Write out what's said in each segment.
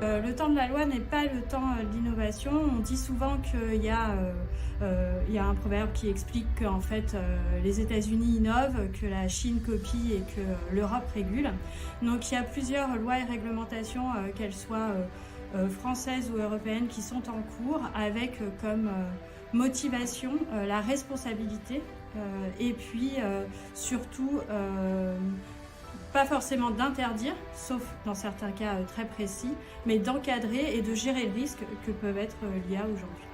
Le temps de la loi n'est pas le temps de l'innovation. On dit souvent qu'il y a un proverbe qui explique qu'en fait les États-Unis innovent, que la Chine copie et que l'Europe régule. Donc il y a plusieurs lois et réglementations, qu'elles soient françaises ou européennes, qui sont en cours avec comme motivation la responsabilité et puis surtout pas forcément d'interdire, sauf dans certains cas très précis, mais d'encadrer et de gérer le risque que peuvent être l'IA aujourd'hui.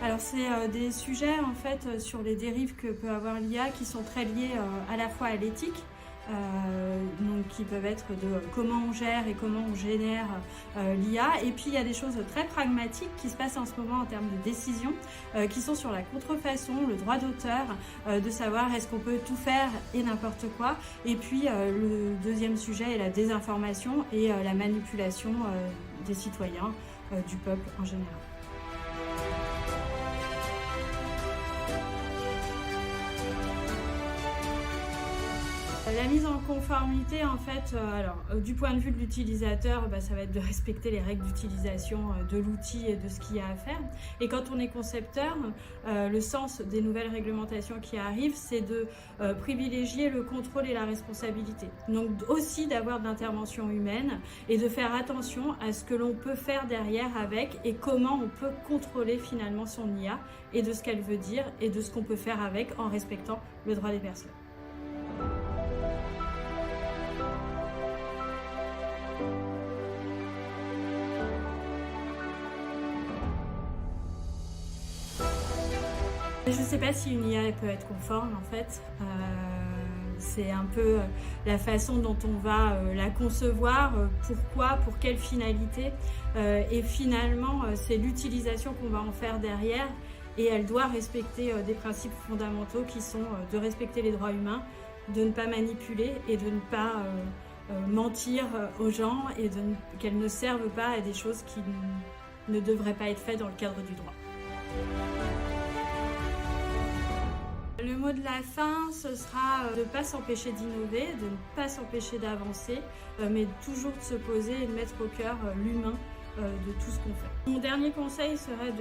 Alors c'est des sujets en fait sur les dérives que peut avoir l'IA qui sont très liés à la fois à l'éthique, donc qui peuvent être de comment on gère et comment on génère l'IA. Et puis il y a des choses très pragmatiques qui se passent en ce moment en termes de décision, qui sont sur la contrefaçon, le droit d'auteur, de savoir est-ce qu'on peut tout faire et n'importe quoi. Et puis le deuxième sujet est la désinformation et la manipulation des citoyens, du peuple en général. La mise en conformité, en fait, du point de vue de l'utilisateur, ça va être de respecter les règles d'utilisation de l'outil et de ce qu'il y a à faire. Et quand on est concepteur, le sens des nouvelles réglementations qui arrivent, c'est de privilégier le contrôle et la responsabilité. Donc aussi d'avoir de l'intervention humaine et de faire attention à ce que l'on peut faire derrière avec et comment on peut contrôler finalement son IA et de ce qu'elle veut dire et de ce qu'on peut faire avec en respectant le droit des personnes. Je ne sais pas si une IA peut être conforme en fait. C'est un peu la façon dont on va la concevoir, pourquoi, pour quelle finalité. Et finalement, c'est l'utilisation qu'on va en faire derrière. Et elle doit respecter des principes fondamentaux qui sont de respecter les droits humains, de ne pas manipuler et de ne pas mentir aux gens et qu'elles ne servent pas à des choses qui ne devraient pas être faites dans le cadre du droit. Le mot de la fin, ce sera de ne pas s'empêcher d'innover, de ne pas s'empêcher d'avancer, mais toujours de se poser et de mettre au cœur l'humain de tout ce qu'on fait. Mon dernier conseil serait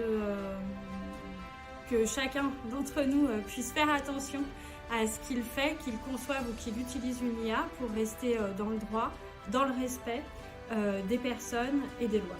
que chacun d'entre nous puisse faire attention à ce qu'il fait, qu'il conçoive ou qu'il utilise une IA pour rester dans le droit, dans le respect des personnes et des lois.